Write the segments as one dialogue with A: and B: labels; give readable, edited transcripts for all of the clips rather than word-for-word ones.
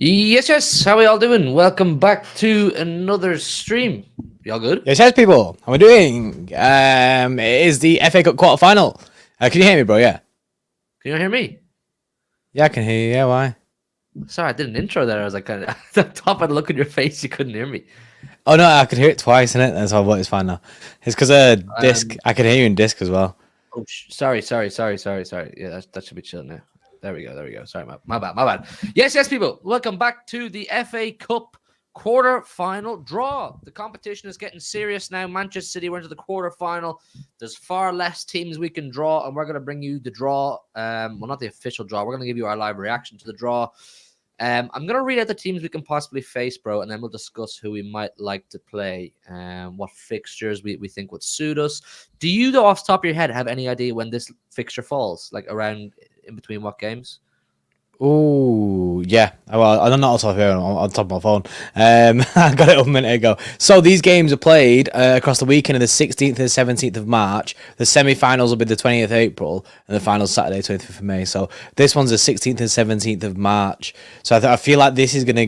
A: Yes. How are we all doing? Welcome back to another stream. Y'all good?
B: Yes, people. How are we doing? It is the FA Cup quarter-final. Can you hear me, bro? Yeah.
A: Can you hear me?
B: Yeah, I can hear you. Yeah, why?
A: Sorry, I did an intro there. I was like, kind of at the top of the look at your face, you couldn't hear me.
B: Oh, no, I could hear it twice, innit? That's all, but it's fine now. It's because disc. I can hear you in disc as well.
A: Oh, sorry. Yeah, that should be chill now. There we go. Sorry, my bad. Yes, people. Welcome back to the FA Cup quarter-final draw. The competition is getting serious now. Manchester City went to the quarter-final. There's far less teams we can draw, and we're going to bring you the draw. Well, not the official draw. We're going to give you our live reaction to the draw. I'm going to read out the teams we can possibly face, bro, and then we'll discuss who we might like to play and what fixtures we think would suit us. Do you, though, off the top of your head, have any idea when this fixture falls? Like around in between what games?
B: Oh, yeah. Well, I'm not on top of my phone. I got it up a minute ago. So these games are played across the weekend of the 16th and the 17th of March. The semi-finals will be the 20th of April, and the finals Saturday, 25th of May. So this one's the 16th and 17th of March. So I feel like this is gonna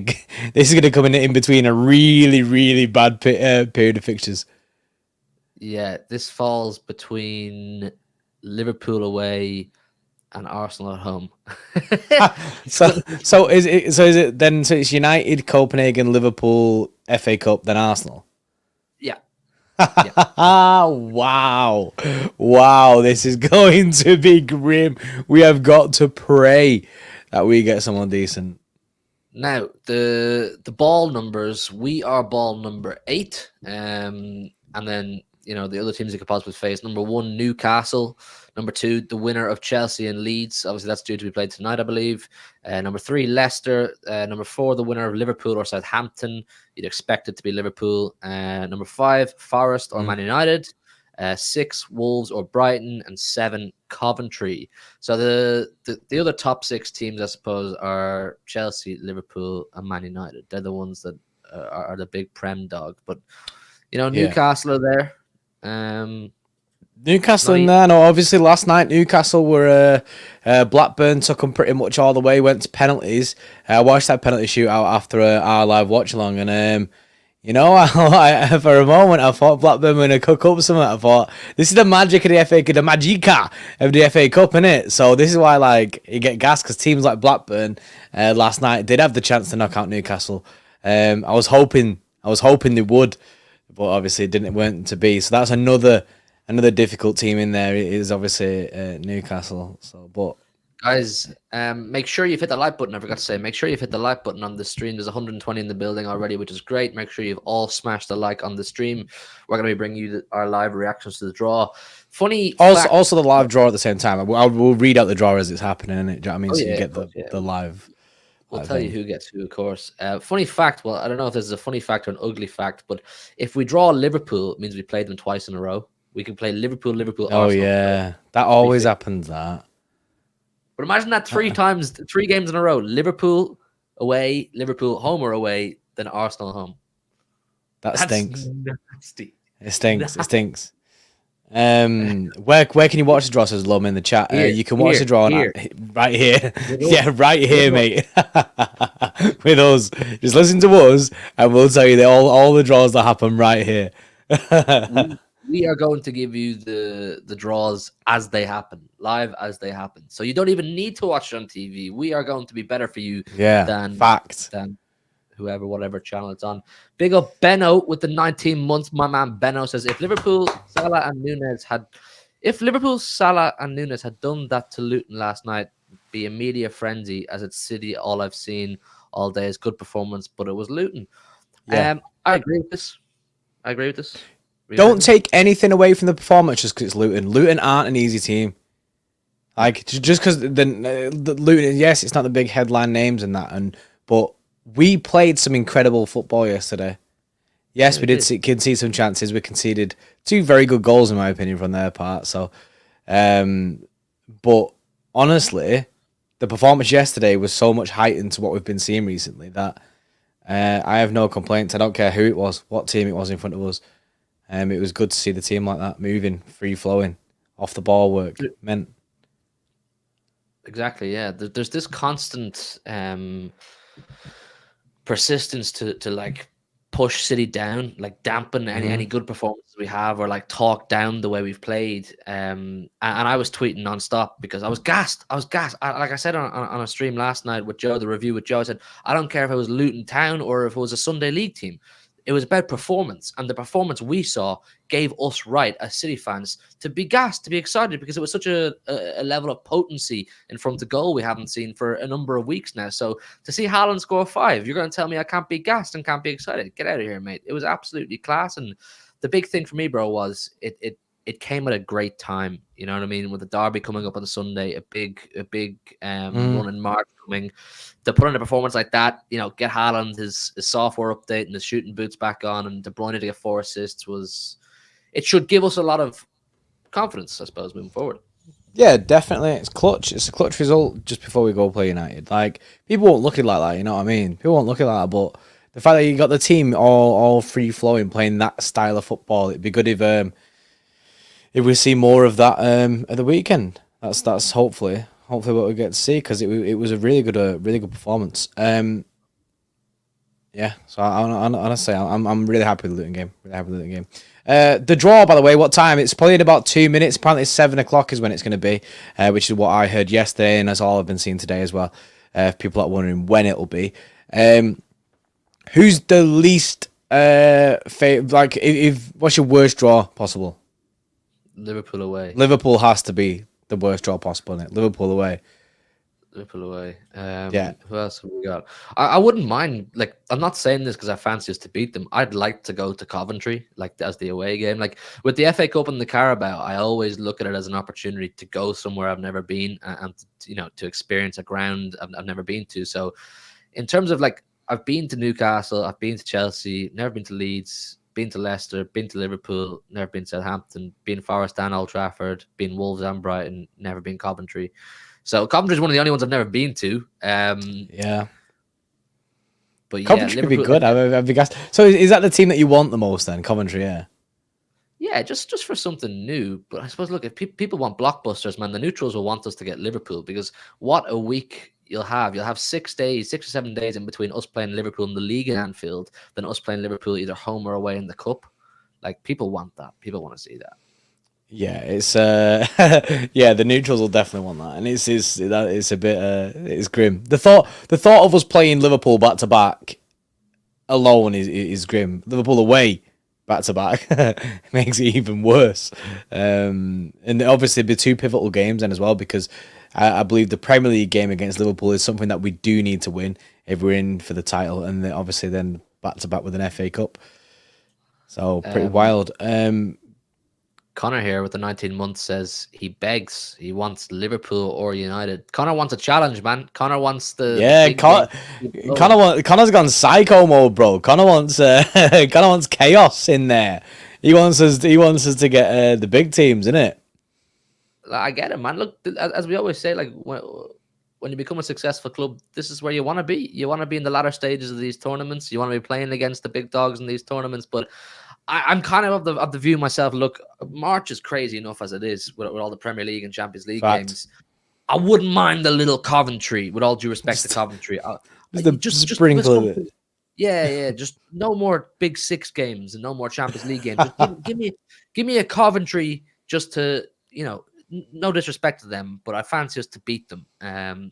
B: come in between a really, really bad period of fixtures.
A: Yeah, this falls between Liverpool away and Arsenal at home.
B: so is it then? So it's United, Copenhagen, Liverpool, FA Cup, then Arsenal.
A: Yeah.
B: Wow! This is going to be grim. We have got to pray that we get someone decent.
A: Now the ball numbers. We are ball number 8, and then the other teams you could possibly face. Number 1, Newcastle. Number 2, the winner of Chelsea and Leeds. Obviously, that's due to be played tonight, I believe. Number 3, Leicester. Number 4, the winner of Liverpool or Southampton. You'd expect it to be Liverpool. Number 5, Forest or Man United. 6, Wolves or Brighton. And 7, Coventry. So the other top 6 teams, I suppose, are Chelsea, Liverpool, and Man United. They're the ones that are the big Prem dog. But, Newcastle are there.
B: Newcastle in there. No, obviously last night Newcastle were Blackburn took them pretty much all the way. Went to penalties. I watched that penalty shootout after our live watch along, and I for a moment I thought Blackburn were gonna cook up something. I thought this is the magic of the FA Cup, the magica of the FA Cup, innit? So this is why you get gas, because teams like Blackburn last night did have the chance to knock out Newcastle. I was hoping they would, but obviously it weren't to be. So that's another difficult team in there is obviously Newcastle. So, but
A: guys, make sure you've hit the like button. I forgot to say, make sure you've hit the like button on the stream. There's 120 in the building already, which is great. Make sure you've all smashed the like on the stream. We're going to be bringing you our live reactions to the draw. Funny
B: also the live draw at the same time. We'll read out the draw as it's happening. Do you know what I mean? So you get the live.
A: We'll tell you who gets who, of course. Funny fact. Well, I don't know if this is a funny fact or an ugly fact, but if we draw Liverpool, it means we played them twice in a row. We can play Liverpool,
B: Oh,
A: Arsenal.
B: yeah. That always happens, that.
A: But imagine that 3 games in a row. Liverpool away, Liverpool home or away, then Arsenal home.
B: That stinks.
A: Nasty.
B: It stinks. It stinks. Where can you watch the draw? Says Lum in the chat. You can watch the draw right here. Yeah, right here, mate. With us, just listen to us, and we'll tell you all the draws that happen right here.
A: We are going to give you the draws as they happen, live as they happen. So you don't even need to watch it on TV. We are going to be better for you than whoever, whatever channel it's on. Big up Benno with the 19 months. My man Benno says if Liverpool, Salah and Nunes had done that to Luton last night, be a media frenzy as it's City. All I've seen all day is good performance, but it was Luton. I agree with this.
B: Don't take anything away from the performance just because it's Luton. Luton aren't an easy team. Like just because the Luton, yes, it's not the big headline names and that, but we played some incredible football yesterday. Yes, we did concede some chances. We conceded 2 very good goals in my opinion from their part. So, but honestly, the performance yesterday was so much heightened to what we've been seeing recently that I have no complaints. I don't care who it was, what team it was in front of us. It was good to see the team like that, moving, free flowing, off the ball work. Meant
A: exactly, yeah. There's this constant persistence to like push City down, like dampen any good performances we have, or like talk down the way we've played. And I was tweeting nonstop because I was gassed. Like I said on a stream last night with Joe, the review with Joe, I said I don't care if it was Luton Town or if it was a Sunday League team. It was about performance, and the performance we saw gave us right as City fans to be gassed, to be excited, because it was such a level of potency in front of goal we haven't seen for a number of weeks now. So to see Haaland score 5, you're going to tell me I can't be gassed and can't be excited? Get out of here, mate. It was absolutely class, and the big thing for me, bro, was it came at a great time. You know what I mean? With the derby coming up on Sunday, a big run in March coming, to put on a performance like that, you know, get Haaland his software update and his shooting boots back on, and De Bruyne to get 4 assists it should give us a lot of confidence, I suppose, moving forward.
B: Yeah, definitely. It's clutch. It's a clutch result just before we go play United. Like, people won't look at it like that, you know what I mean? People won't look at it like that, but the fact that you got the team all free flowing, playing that style of football, it'd be good if we see more of that at the weekend. That's hopefully what we get to see, because it was a really good performance. Yeah, so honestly, I'm really happy with the Luton game. The draw, by the way, what time? It's probably in about 2 minutes. Apparently, 7 o'clock is when it's going to be, which is what I heard yesterday, and that's all I've been seeing today as well. If people are wondering when it'll be, who's the least favorite? Like, if what's your worst draw possible?
A: Liverpool away.
B: Liverpool has to be the worst draw possible, isn't it? Liverpool away.
A: Yeah. Who else have we got? I wouldn't mind. Like, I'm not saying this because I fancy us to beat them. I'd like to go to Coventry, like, as the away game. Like, with the FA Cup and the Carabao, I always look at it as an opportunity to go somewhere I've never been, and you know, to experience a ground I've never been to. So, in terms of, like, I've been to Newcastle, I've been to Chelsea, never been to Leeds, been to Leicester, been to Liverpool, never been to Southampton, been Forest and Old Trafford, been Wolves and Brighton, never been Coventry. So Coventry is one of the only ones I've never been to.
B: Yeah.
A: But
B: Coventry would be good. I'd be gassed. So is that the team that you want the most then, Coventry? Yeah.
A: Yeah, just for something new. But I suppose, look, if people want blockbusters, man, the neutrals will want us to get Liverpool, because what a week you'll have. You'll have 6 days, 6 or 7 days in between us playing Liverpool in the league in Anfield, then us playing Liverpool either home or away in the cup. Like, people want that. People want to see that.
B: Yeah, it's yeah, the neutrals will definitely want that, and it's a bit it's grim. The thought of us playing Liverpool back to back alone is grim. Liverpool away back to back makes it even worse. And obviously the 2 pivotal games then as well, because I believe the Premier League game against Liverpool is something that we do need to win if we're in for the title, and then obviously then back to back with an FA Cup. So pretty wild.
A: Connor here with the 19 months says he begs, he wants Liverpool or United. Connor wants a challenge, man. Connor wants the
B: Connor's gone psycho mode, bro. Connor wants chaos in there. He wants us to get the big teams, innit?
A: I get it, man. Look, as we always say, like, when you become a successful club, this is where you want to be. You want to be in the latter stages of these tournaments. You want to be playing against the big dogs in these tournaments. But I'm kind of the view myself. Look, March is crazy enough as it is with all the Premier League and Champions League games. I wouldn't mind a little Coventry, with all due respect to Coventry.
B: Just sprinkle of it.
A: Yeah. Just no more Big Six games and no more Champions League games. Just give me a Coventry just to, no disrespect to them, but I fancy us to beat them.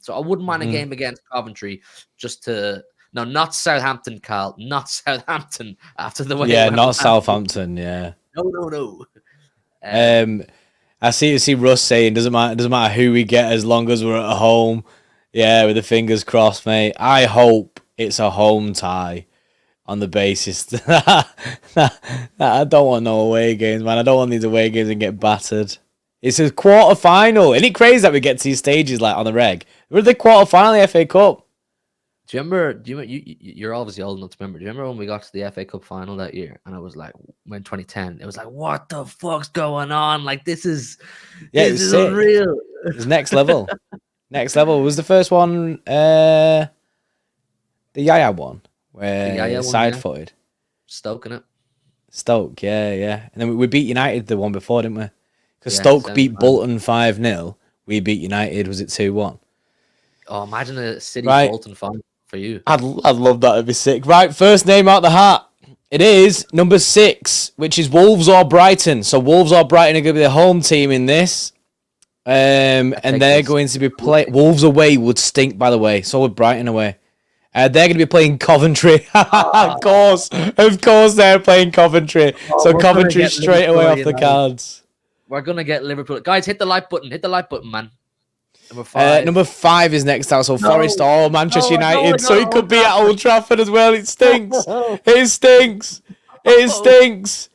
A: So I wouldn't mind a game against Coventry just to. No, not Southampton, Carl. Not Southampton. After the way,
B: yeah, not Southampton. Yeah,
A: no.
B: I see Russ saying doesn't matter who we get as long as we're at home. Yeah, with the fingers crossed, mate. I hope it's a home tie on the basis that I don't want no away games, man. I don't want these away games and get battered. It's a quarter final. Isn't it crazy that we get to these stages like on the reg? We're the quarter final of the FA Cup.
A: Do you remember? You're obviously old enough to remember. Do you remember when we got to the FA Cup final that year? And I was like, when 2010, it was like, what the fuck's going on? Like this is unreal.
B: It was next level. Next level was the first one. The Yaya one, where side footed.
A: Stoke, innit?
B: Stoke, yeah. And then we beat United the one before, didn't we? Because Stoke beat Bolton 5-0. We beat United. Was it 2-1?
A: Oh, imagine a City Bolton final. For you,
B: I'd love that. It'd be sick. Right, first name out the hat. It is number 6, which is Wolves or Brighton. So Wolves or Brighton are going to be the home team in this, and they're going to be playing. Wolves away would stink, by the way. So would Brighton away. They're going to be playing Coventry. Of course, they're playing Coventry. So Coventry straight away off the cards.
A: We're gonna get Liverpool. Guys, hit the like button. Hit the like button, man.
B: Number 5 is next out. So Forest or Manchester United. So it could be at Old Trafford as well. It stinks. It stinks.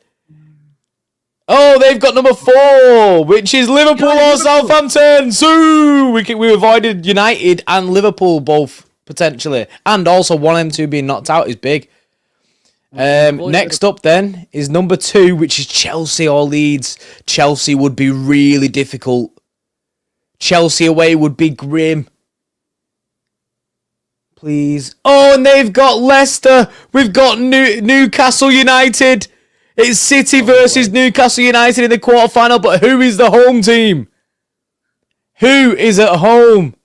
B: Oh, they've got number 4, which is Liverpool or Southampton. So we avoided United and Liverpool both potentially, and also one of them two being knocked out is big. Next up then is number 2, which is Chelsea or Leeds. Chelsea would be really difficult. Chelsea away would be grim. Please. Oh, and they've got Leicester. We've got Newcastle United. It's City versus Newcastle United in the quarterfinal, but who is the home team? Who is at home?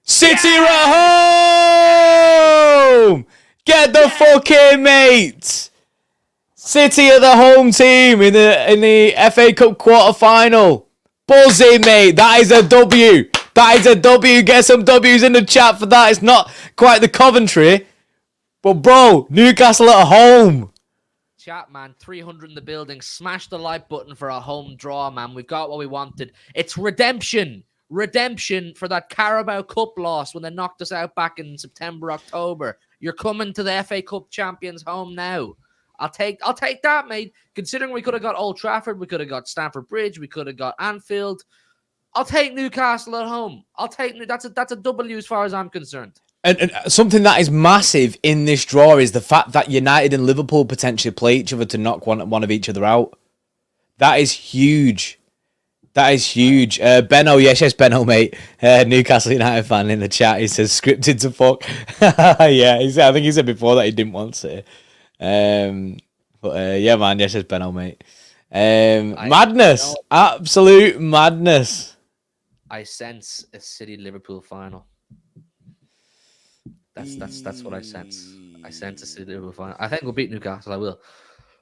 B: City are at home! Get the fucking mate! City are the home team in the FA Cup quarterfinal. Buzzing, mate. That is a W. That is a W. Get some W's in the chat for that. It's not quite the Coventry. But, bro, Newcastle at home.
A: Chat, man. 300 in the building. Smash the like button for a home draw, man. We've got what we wanted. It's redemption. Redemption for that Carabao Cup loss when they knocked us out back in September, October. You're coming to the FA Cup champions home now. I'll take that, mate. Considering we could have got Old Trafford, we could have got Stamford Bridge, we could have got Anfield. I'll take Newcastle at home. That's a W as far as I'm concerned.
B: And something that is massive in this draw is the fact that United and Liverpool potentially play each other to knock one of each other out. That is huge. That is huge. Benno, yes, Benno, mate. Newcastle United fan in the chat. He says scripted to fuck. Yeah, I think he said before that he didn't want to. Yeah, man, yes, Benno, mate. Madness, absolute madness.
A: I sense a City Liverpool final. That's what I sense. I sense a City Liverpool final. I think we'll beat Newcastle. I will.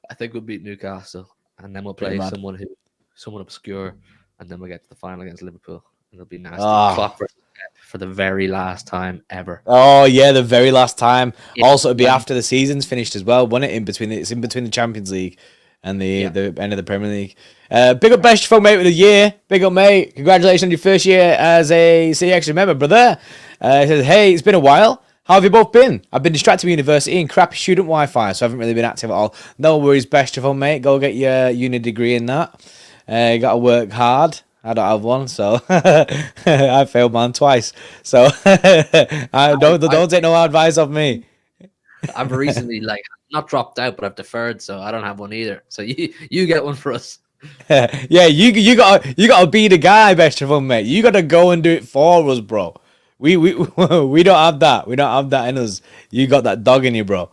A: I think we'll beat Newcastle, and then we'll play someone obscure, and then we'll get to the final against Liverpool, and it'll be nasty. For the very last time ever.
B: Oh yeah, the very last time. Also, it'll be after the season's finished as well, won't it? It's in between the Champions League and the end of the Premier League. Big up best folk mate with the year. Big up mate. Congratulations on your first year as a CXtra member, brother. He says, hey, it's been a while. How have you both been? I've been distracted with university and crappy student Wi-Fi, so I haven't really been active at all. No worries, best of all, mate. Go get your uni degree in that. You got to work hard. I don't have one, so I failed mine twice. So don't take no advice off me.
A: I've recently not dropped out, but I've deferred, so I don't have one either. So you get one for us.
B: Yeah, you gotta be the guy, best of all, mate. You gotta go and do it for us, bro. We don't have that. We don't have that in us. You got that dog in you, bro.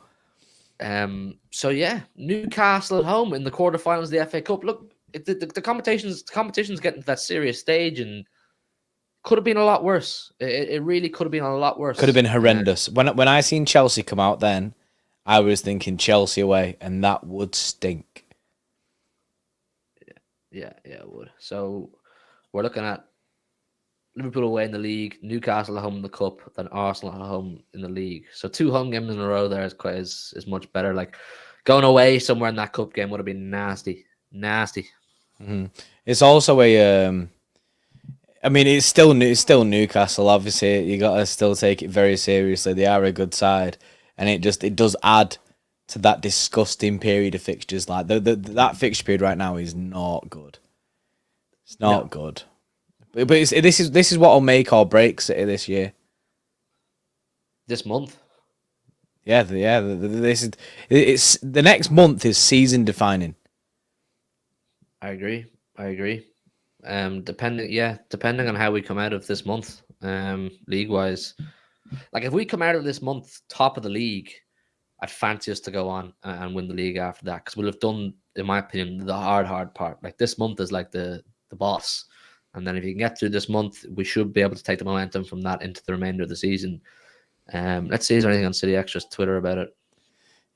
A: So yeah, Newcastle at home in the quarterfinals of the FA Cup. Look, the competition's getting to that serious stage, and could have been a lot worse. It really could have been a lot worse.
B: Could have been horrendous. When I seen Chelsea come out, then I was thinking Chelsea away, and that would stink.
A: Yeah, it would. So we're looking at Liverpool away in the league, Newcastle at home in the cup, then Arsenal at home in the league. So 2 home games in a row there is much better. Like going away somewhere in that cup game would have been nasty.
B: Mm-hmm. It's also I mean, it's still Newcastle. Obviously, you got to still take it very seriously. They are a good side, and it does add to that disgusting period of fixtures. Like that fixture period right now is not good. It's not good. But this is what will make or break City this year.
A: This month.
B: Yeah. It's the next month is season defining.
A: I agree. Depending on how we come out of this month, league wise, like if we come out of this month top of the league, I'd fancy us to go on and win the league after that, because we'll have done, in my opinion, the hard part. Like this month is like the boss, and then if you can get through this month, we should be able to take the momentum from that into the remainder of the season. Let's see, is there anything on City Extra's Twitter about it?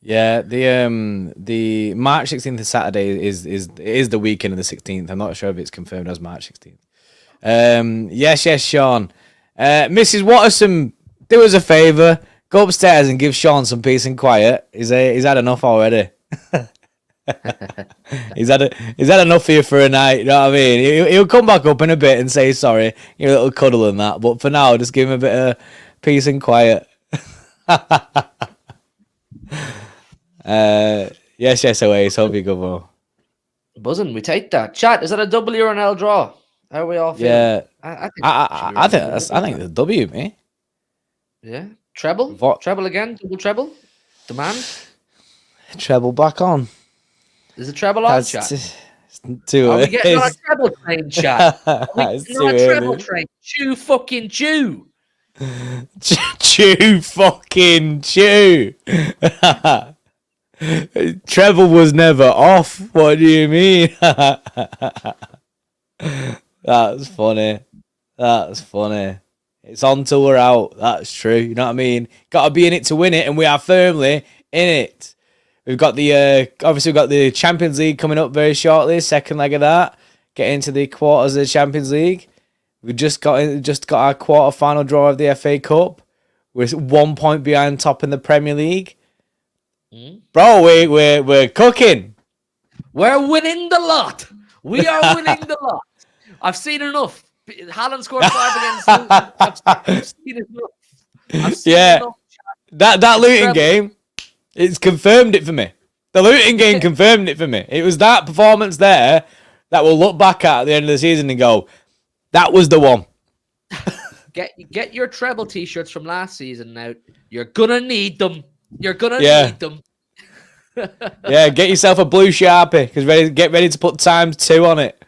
B: Yeah, the March 16th is Saturday is the weekend of the 16th. I'm not sure if it's confirmed as March 16th. Yes, Sean. Mrs. Watterson, do us a favour. Go upstairs and give Sean some peace and quiet. He's had enough already. He's had enough for you for a night. You know what I mean? He'll come back up in a bit and say sorry. Give a little cuddle and that. But for now, just give him a bit of peace and quiet. Yes, always. Hope you go well.
A: Buzzing, we take that. Chat, is that a W or an L draw? How are we all feeling?
B: Yeah, I think it's a W, mate.
A: Yeah, treble, treble again, double treble. Demand.
B: Treble back on.
A: Is it treble on, chat?
B: Are
A: we getting on a treble train, chat? Are we getting on a treble train? Chew fucking chew.
B: Chew fucking chew. Treble was never off. What do you mean? That's funny. It's on till we're out. That's true. You know what I mean? Got to be in it to win it, and we are firmly in it. We've got obviously we've got the Champions League coming up very shortly. Second leg of that, get into the quarters of the Champions League. We just got our quarter final draw of the FA Cup. We're 1 point behind top in the Premier League. Bro, we're cooking.
A: We're winning the lot. We are winning the lot. I've seen enough. Haaland scored 5 against Luton. I've seen enough. Enough.
B: That Luton game, it's confirmed it for me. The Luton game confirmed it for me. It was that performance there that we'll look back at the end of the season and go, that was the one.
A: Get your treble t-shirts from last season now. You're gonna need them. Need them.
B: Yeah, get yourself a blue Sharpie because get ready to put ×2 on it.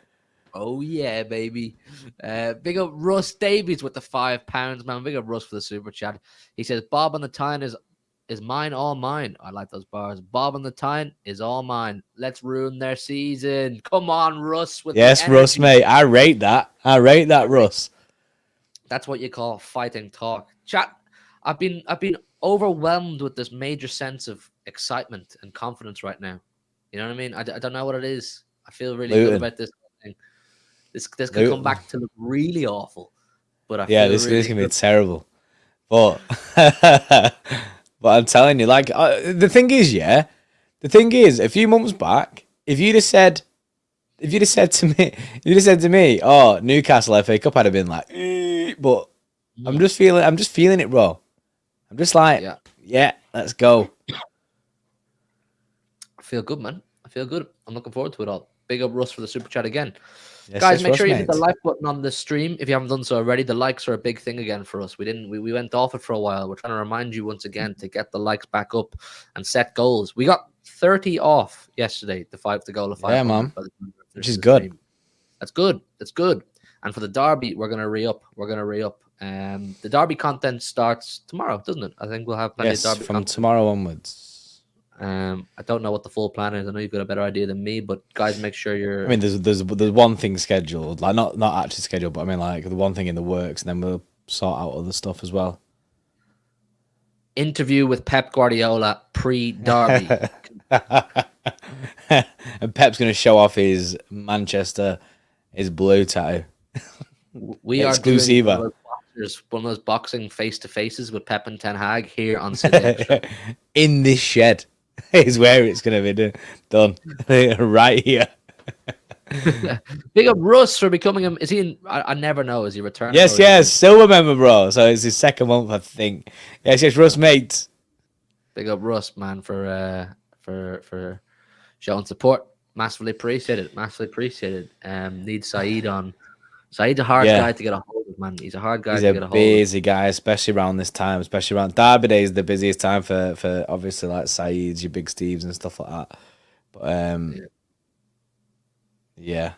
A: Oh yeah, baby. Big up Russ Davies with the £5, man. Big up Russ for the super chat. He says Bob on the Tyne is mine, all mine. I like those bars. Bob on the Tyne is all mine. Let's ruin their season. Come on, Russ.
B: Yes, Russ, mate. I rate that, Russ.
A: That's what you call fighting talk. Chat. I've been overwhelmed with this major sense of excitement and confidence right now. You know what I mean? I don't know what it is. I feel really good about this thing. This could come back to look really awful. But
B: this is gonna be terrible. But but I'm telling you, like the thing is, a few months back, if you'd have said to me, oh, Newcastle FA Cup, I'd have been like, but I'm just feeling it, bro. I'm just like, yeah, let's go.
A: I feel good, man. I feel good. I'm looking forward to it all. Big up Russ for the super chat again.
B: Yes,
A: guys, make sure you hit the like button on the stream if you haven't done so already. The likes are a big thing again for us. We went off it for a while. We're trying to remind you once again to get the likes back up and set goals. We got 30 off yesterday, the goal of 5.
B: Yeah, man. Which is good.
A: Stream. That's good. And for the derby, we're gonna re-up. The derby content starts tomorrow, doesn't it? I think we'll have plenty of derby
B: from
A: content
B: tomorrow onwards.
A: I don't know what the full plan is. I know you've got a better idea than me, but guys, make sure you're.
B: I mean, there's one thing scheduled, like not actually scheduled, but I mean like the one thing in the works, and then we'll sort out other stuff as well.
A: Interview with Pep Guardiola pre-derby.
B: And Pep's going to show off his blue tattoo.
A: We are doing one of those boxing face-to-faces with Pep and Ten Hag here on City.
B: In this shed is where it's going to be done. Right here.
A: Big up Russ for becoming him. Is he in? I never know. Is he returning?
B: Yes. Silver member, bro. So it's his second month, I think. Yes, Russ, mate.
A: Big up Russ, man, for showing support. Massively appreciated. Need Saeed on. Saeed's a hard guy to get a hold of, man. He's a hard guy to get a hold of. He's a
B: busy guy, especially around this time. Especially around Derby Day is the busiest time for obviously like Saeed's, your Big Steves and stuff like that. But yeah,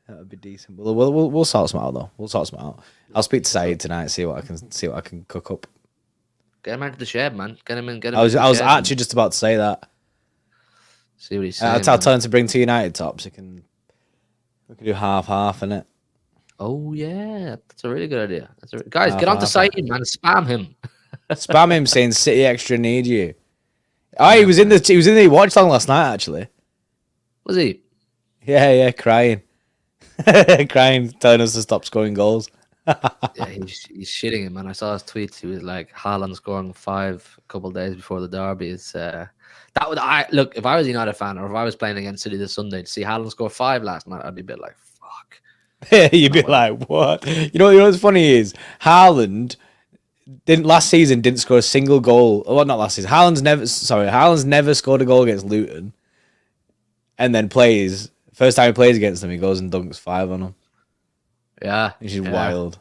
B: that would be decent. We'll sort some out though. We'll sort some out. I'll speak to Saeed tonight. See what I can cook up.
A: Get him out of the shed, man. Get him in.
B: I was actually just about to say that.
A: See what he's saying.
B: I'll tell him to bring 2 United tops. We can do half, innit?
A: Oh yeah, that's a really good idea. Guys, get on to Saeed, man. Spam him.
B: Spam him saying City Xtra need you. Oh, he was in the watch along last night actually.
A: Was he?
B: Yeah, crying. Crying, telling us to stop scoring goals.
A: Yeah, he's shitting it, man. I saw his tweets. He was like, Haaland scoring 5 a couple of days before the derby. Look, if I was a United fan or if I was playing against City this Sunday to see Haaland score 5 last night, I'd be a bit like, fuck.
B: You'd be like, what? You know what's funny is Haaland last season didn't score a single goal. Well, not last season. Haaland's never scored a goal against Luton, and then first time he plays against them, he goes and dunks 5 on them.
A: Yeah,
B: which is wild.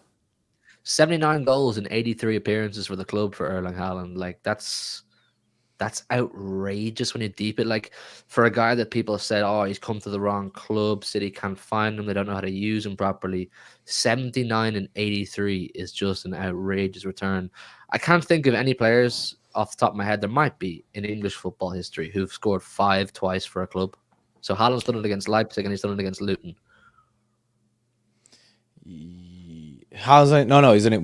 A: 79 goals in 83 appearances for the club for Erling Haaland. Like that's outrageous when you deep it. Like for a guy that people have said, oh, he's come to the wrong club, City can't find him, they don't know how to use him properly. 79 and 83 is just an outrageous return. I can't think of any players off the top of my head. There might be in English football history who've scored 5 twice for a club. So Haaland's done it against Leipzig and he's done it against Luton.
B: How's it? No, he's in it.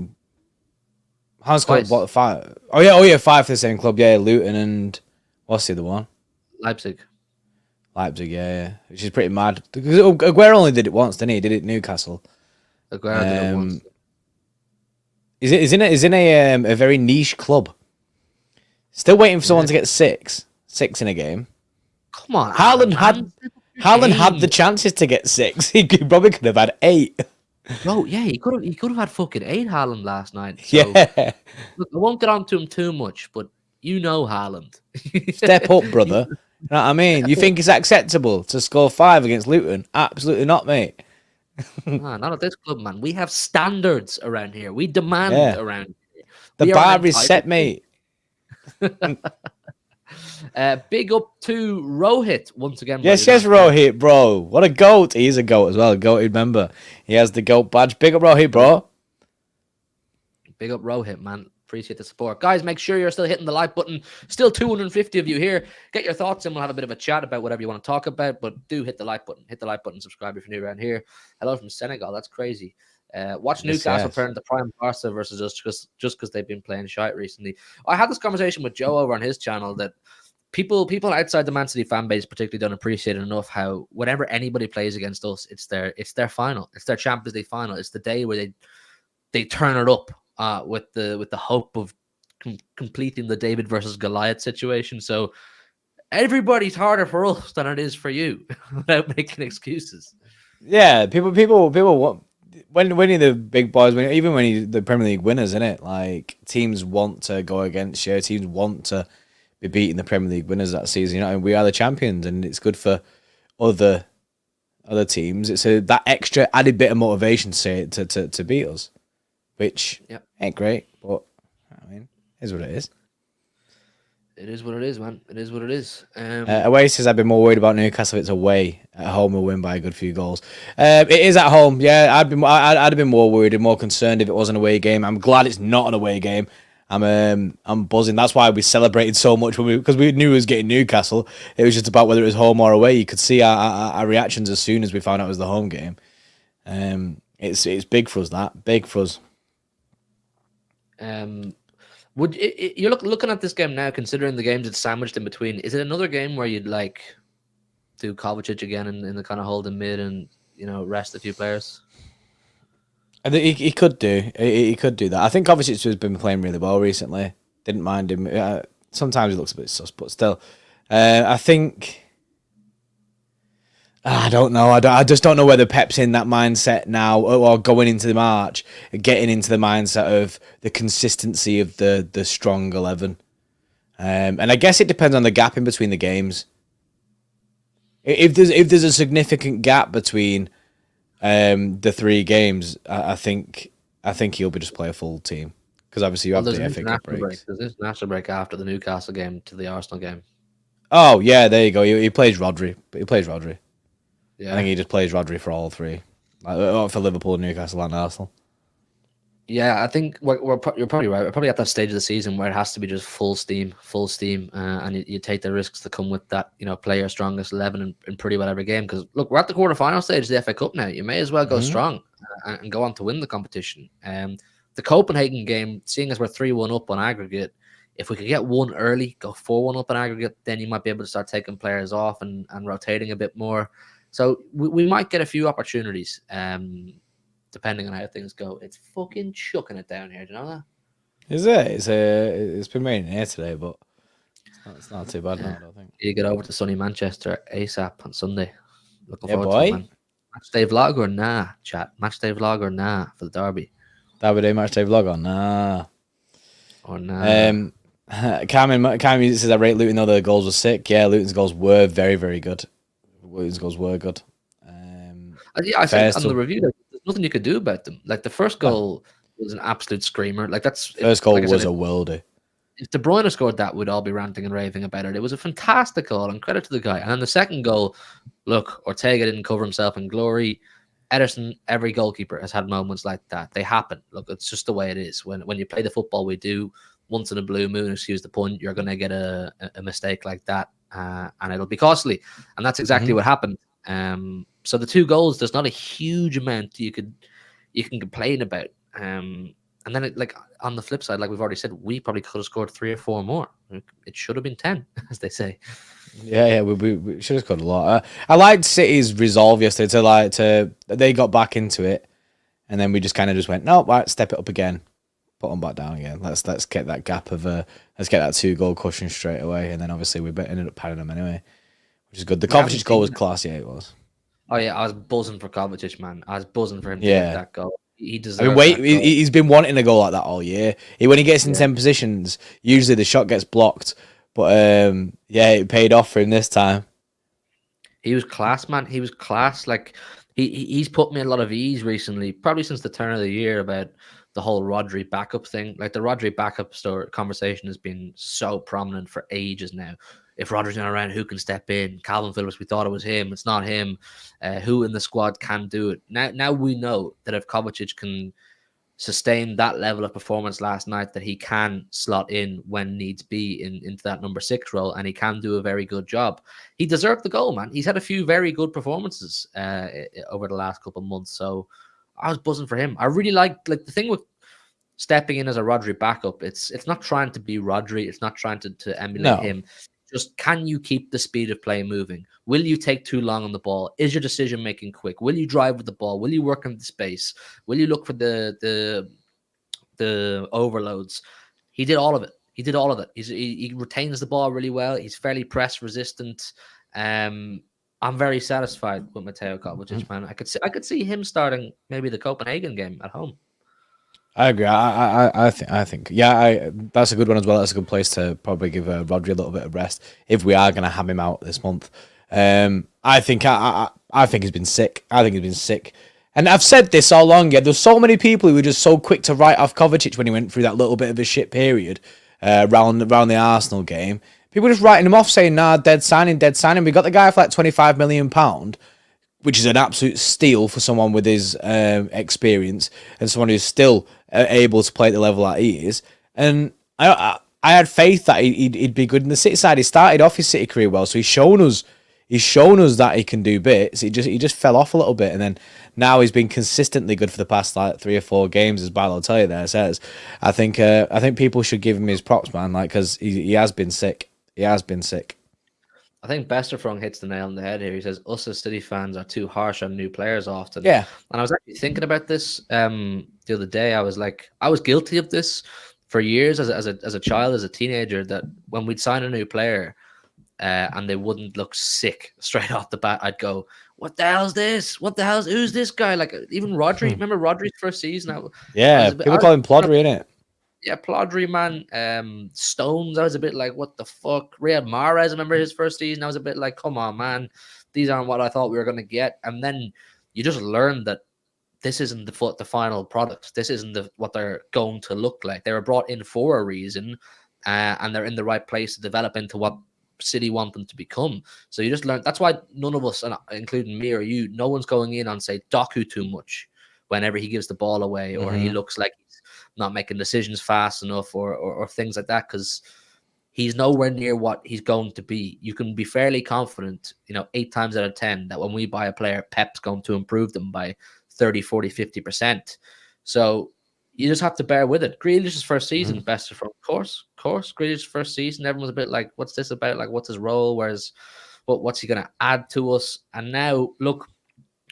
B: How's scored what 5? Oh yeah, 5 for the same club. Yeah, Luton and what's the other one?
A: Leipzig,
B: yeah. Which is pretty mad. Because Aguero only did it once, didn't he? Did it Newcastle?
A: Aguero did it once.
B: Is in a very niche club. Still waiting for someone to get 6 in a game.
A: Come on,
B: Haaland had the chances to get 6. He probably could have had 8.
A: Bro, yeah, he could have had fucking 8 Haaland last night. So,
B: yeah.
A: Look, I won't get on to him too much, but you know Haaland.
B: Step up, brother. You know what I mean? You think it's acceptable to score 5 against Luton? Absolutely not, mate.
A: Nah, not at this club, man. We have standards around here. We demand around here.
B: The bar is set, mate.
A: Big up to Rohit once again.
B: Yes, Rohit, bro. What a goat. He's a goat as well. A goated member. He has the goat badge. Big up Rohit, bro.
A: Big up Rohit, man. Appreciate the support. Guys, make sure you're still hitting the like button. Still 250 of you here. Get your thoughts and we'll have a bit of a chat about whatever you want to talk about, but do hit the like button. Hit the like button. Subscribe if you're new around here. Hello from Senegal. That's crazy. Watch Newcastle turn to prime Barca versus us just because they've been playing shite recently. I had this conversation with Joe over on his channel that people outside the Man City fan base particularly don't appreciate enough how whenever anybody plays against us, it's their final. It's their Champions League final. It's the day where they turn it up with the hope of completing the David versus Goliath situation. So everybody's harder for us than it is for you without making excuses.
B: Yeah, people want when you're the big boys, when you're the Premier League winners, innit? Like teams want to go against you. Teams want to be beating the Premier League winners that season. You know, and we are the champions, and it's good for other teams. It's that extra added bit of motivation to beat us, which ain't great, but I mean, is what it is.
A: It is what it is, man. It is what it is.
B: Away says I'd be more worried about Newcastle if it's away. At home, we'll win by a good few goals. It is at home. Yeah, I'd have been more worried and more concerned if it was an away game. I'm glad it's not an away game. I'm buzzing. That's why we celebrated so much because we knew we was getting Newcastle. It was just about whether it was home or away. You could see our reactions as soon as we found out it was the home game. It's big for us. That big for us.
A: Would you're looking at this game now, considering the games it's sandwiched in between? Is it another game where you'd like do Kovacic again in the kind of holding mid and rest a few players?
B: I think he could do. He could do that. I think Kovacic has been playing really well recently. Didn't mind him. Sometimes he looks a bit sus, but still, I think. I don't know. I just don't know whether Pep's in that mindset now, or going into the March, getting into the mindset of the consistency of the strong 11. And I guess it depends on the gap in between the games. If there's a significant gap between the 3 games, I think he'll be just play a full team because obviously you have the FA Cup breaks.
A: There's an international break after the Newcastle game to the Arsenal game.
B: Oh yeah, there you go. He plays Rodri.
A: Yeah.
B: I think he just plays Rodri for all 3, for Liverpool, Newcastle, and Arsenal.
A: Yeah, I think you're probably right. We're probably at that stage of the season where it has to be just full steam, and you take the risks that come with that. Play your strongest 11 in pretty well every game. Because look, we're at the quarterfinal stage of the FA Cup now. You may as well go strong and go on to win the competition. The Copenhagen game, seeing as we're 3-1 up on aggregate, if we could get one early, go 4-1 up on aggregate, then you might be able to start taking players off and rotating a bit more. So we might get a few opportunities, depending on how things go. It's fucking chucking it down here. Do you know that?
B: Is it? It's been raining here today, but it's not too bad now, I don't think.
A: You get over to sunny Manchester ASAP on Sunday. Looking
B: Yeah,
A: forward to it, man. Match day vlog or nah, chat? Match day vlog or nah for the derby?
B: Derby day match day vlog or nah?
A: Or nah?
B: Carmen says I rate Luton though the goals were sick. Yeah, Luton's goals were very, very good. Luton's goals were good.
A: I said on the review that there's nothing you could do about them. Like the first goal was an absolute screamer. Like
B: first goal was a worldie.
A: If De Bruyne scored that, we'd all be ranting and raving about it. It was a fantastic goal, and credit to the guy. And then the second goal, look, Ortega didn't cover himself in glory. Ederson, every goalkeeper has had moments like that. They happen. Look, it's just the way it is. When you play the football we do, once in a blue moon, excuse the pun, you're going to get a mistake like that, and it'll be costly. And that's exactly what happened. So the 2 goals, there's not a huge amount you can complain about. And then on the flip side, like we've already said, we probably could have scored 3 or 4 more. It should have been 10, as they say.
B: Yeah, we should have scored a lot. I liked City's resolve yesterday they got back into it, and then we just kind of went, no, right, step it up again, put them back down again. Let's get that gap of let's get that 2-goal cushion straight away, and then obviously we ended up padding them anyway, which is good. The Kovacic goal was classy. It was.
A: Oh yeah, I was buzzing for Kovacic, man. I was buzzing for him to get that goal. He deserves.
B: He's been wanting a goal like that all year. When he gets in 10 positions, usually the shot gets blocked. But it paid off for him this time.
A: He was class, man. He was class. Like he's put me a lot of ease recently, probably since the turn of the year, about the whole Rodri backup thing. Like the Rodri backup conversation has been so prominent for ages now. If Rodri's not around, who can step in? Calvin Phillips, we thought it was him. It's not him. Who in the squad can do it? Now we know that if Kovacic can sustain that level of performance last night, that he can slot in when needs be into that number 6 role, and he can do a very good job. He deserved the goal, man. He's had a few very good performances over the last couple of months, so I was buzzing for him. I really like the thing with stepping in as a Rodri backup. It's not trying to be Rodri. It's not trying to emulate him. Just, can you keep the speed of play moving? Will you take too long on the ball? Is your decision making quick? Will you drive with the ball? Will you work in the space? Will you look for the overloads? He did all of it. He retains the ball really well. He's fairly press resistant. I'm very satisfied with Mateo Kovacic, man. I could see him starting maybe the Copenhagen game at home.
B: I agree. I think. Yeah, that's a good one as well. That's a good place to probably give Rodri a little bit of rest if we are going to have him out this month. I think he's been sick. And I've said this all along. Yeah, there's so many people who were just so quick to write off Kovacic when he went through that little bit of a shit period around the Arsenal game. People just writing him off, saying, "Nah, dead signing." We got the guy for like £25 million. Which is an absolute steal for someone with his experience and someone who's still able to play at the level that he is. And I had faith that he'd be good in the City side. He started off his City career well, so he's shown us that he can do bits. He just fell off a little bit, and then now he's been consistently good for the past like 3 or 4 games, as Barlow tell you there says. I think people should give him his props, man, like because he has been sick. He has been sick.
A: I think Besterfrong hits the nail on the head here. He says us as City fans are too harsh on new players often.
B: Yeah,
A: and I was actually thinking about this the other day. I was like, I was guilty of this for years as a child, as a teenager, that when we'd sign a new player and they wouldn't look sick straight off the bat, I'd go, what the hell's this? Who's this guy? Like even Rodri, remember Rodri's first season?
B: People call him Plodry, innit?
A: Yeah, Plodry, man. Stones, I was a bit like, what the fuck? Riyad Mahrez, I remember his first season. I was a bit like, come on, man. These aren't what I thought we were going to get. And then you just learn that this isn't the final product. This isn't what they're going to look like. They were brought in for a reason, and they're in the right place to develop into what City want them to become. So you just learn. That's why none of us, including me or you, no one's going in on, say, Doku too much whenever he gives the ball away or he looks like he's not making decisions fast enough or things like that, because he's nowhere near what he's going to be. You can be fairly confident, 8 times out of 10, that when we buy a player, Pep's going to improve them by 30, 40, 50%. So you just have to bear with it. Grealish's first season, best of course. Grealish's first season, everyone's a bit like, what's this about? Like, what's his role? What's he going to add to us? And now, look,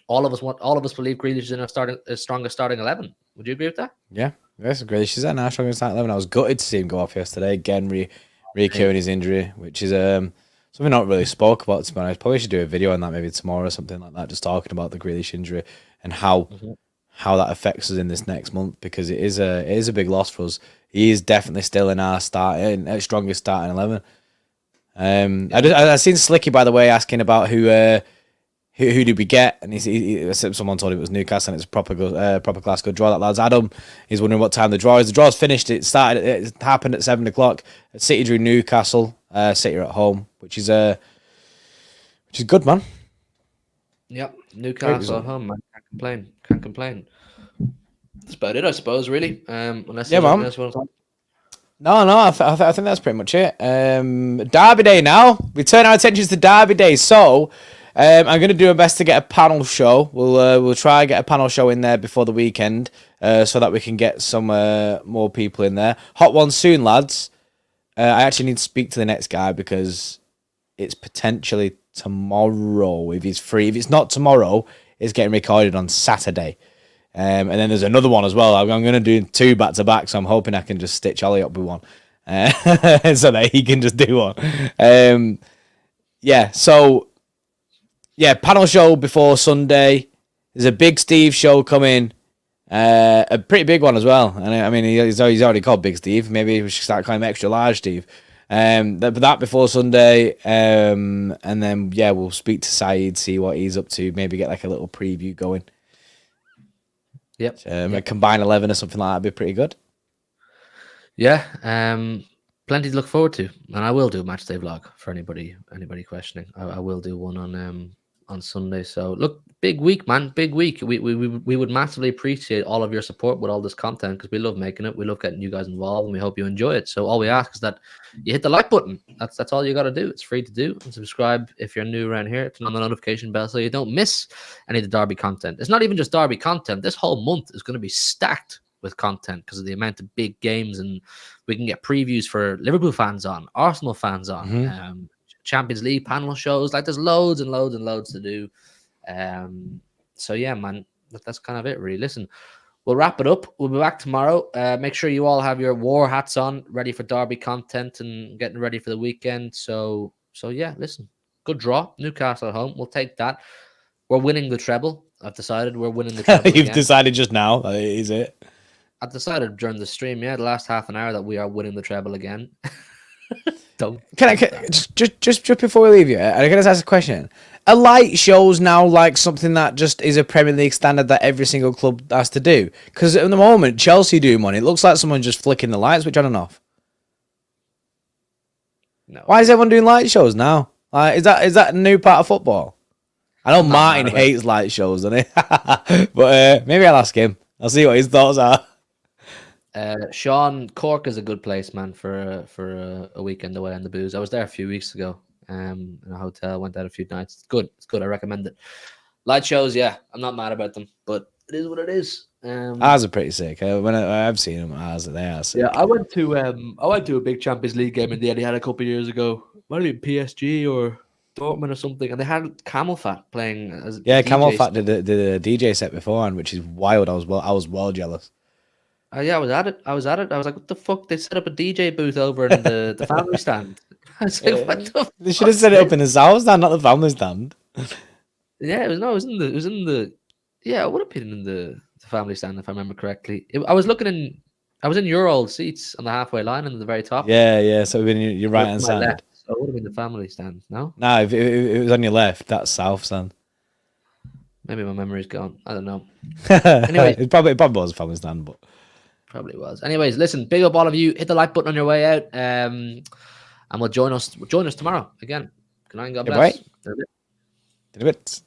A: all of us believe Grealish is in a strongest starting 11. Would you agree with that?
B: Yeah, yes, Grealish is in our strongest starting 11. I was gutted to see him go off yesterday. Again, re-curing his injury, which is something not really spoke about, to be honest. Probably should do a video on that maybe tomorrow or something like that, just talking about the Grealish injury and how that affects us in this next month, because it is a big loss for us. He is definitely still in our strongest starting 11. I seen Slicky, by the way, asking about who did we get, and someone told him it was Newcastle, and it's a proper class good draw. That lad's Adam. He's wondering what time the draw is. The draw's finished. It happened at 7 o'clock. City drew Newcastle. City are at home, which is good, man.
A: Yep, Newcastle at home, man. Can't complain. That's about it, I suppose, really. Unless
B: man.
A: Else
B: No, I think that's pretty much it. Derby Day now. We turn our attentions to Derby Day. So I'm going to do my best to get a panel show. We'll try and get a panel show in there before the weekend, so that we can get some more people in there. Hot one soon, lads. I actually need to speak to the next guy because it's potentially tomorrow if he's free. If it's not tomorrow, it's getting recorded on Saturday. And then there's another one as well. I'm going to do 2 back to back, so I'm hoping I can just stitch Ollie up with one, so that he can just do one. Panel show before Sunday. There's a big Steve show coming, a pretty big one as well. And I mean, he's already called Big Steve. Maybe we should start calling him Extra Large Steve. But that before Sunday, and then we'll speak to Saeed, see what he's up to. Maybe get like a little preview going.
A: Yep.
B: A combined 11 or something like that would be pretty good.
A: Yeah. Plenty to look forward to, and I will do a match day vlog for anybody questioning. I will do one on Sunday. So look, big week, man, big week. We would massively appreciate all of your support with all this content, because we love making it. We love getting you guys involved, and we hope you enjoy it. So all we ask is that you hit the like button. That's all you got to do. It's free to do. And subscribe if you're new around here. Turn on the notification bell so you don't miss any of the Derby content. It's not even just Derby content. This whole month is going to be stacked with content because of the amount of big games, and we can get previews for Liverpool fans on, Arsenal fans on, Champions League panel shows. Like, there's loads and loads and loads to do. So yeah, man, that's kind of it, really. Listen, we'll wrap it up. We'll be back tomorrow. Make sure you all have your war hats on, ready for Derby content and getting ready for the weekend. So yeah, listen, good draw. Newcastle at home. We'll take that. We're winning the treble. I've decided we're winning the treble.
B: You've decided just now, is it?
A: I've decided during the stream, the last half an hour, that we are winning the treble again.
B: Just before we leave you, I can ask a question. Are light shows now like something that just is a Premier League standard that every single club has to do? Because at the moment, Chelsea do one. It looks like someone just flicking the light switch on and off.
A: No.
B: Why is everyone doing light shows now? Is that a new part of football? I know Martin hates light shows, doesn't he? But maybe I'll ask him. I'll see what his thoughts are.
A: Sean, Cork is a good place, man, for a weekend away on the booze. I was there a few weeks ago, in a hotel. Went out a few nights. It's good. It's good. I recommend it. Light shows, yeah, I'm not mad about them, but it is what it is.
B: Ours are pretty sick. When I've seen them, they are sick.
A: Yeah, I went to a big Champions League game in the Etihad a couple of years ago. Might have been PSG or Dortmund or something, and they had Camel Fat playing as
B: Camel
A: DJ
B: Fat did a DJ set beforehand, which is wild. I was well jealous.
A: Yeah, I was at it. I was like, what the fuck? They set up a DJ booth over in the family stand. I was like, what the fuck?
B: They should have set it up in the South stand, not the family stand.
A: Yeah, it was in the yeah, it would have been in the family stand if I remember correctly. I was in your old seats on the halfway line and at the very top.
B: Yeah. So when you're right hand side.
A: Left, so it would have been the family stand. No,
B: if it was on your left, that's South stand.
A: Maybe my memory's gone. I don't know. Anyway,
B: it probably was a family stand, but
A: probably was. Anyways, listen, big up all of you. Hit the like button on your way out, and we'll join us tomorrow again. Good night, and God bless.
B: In a bit.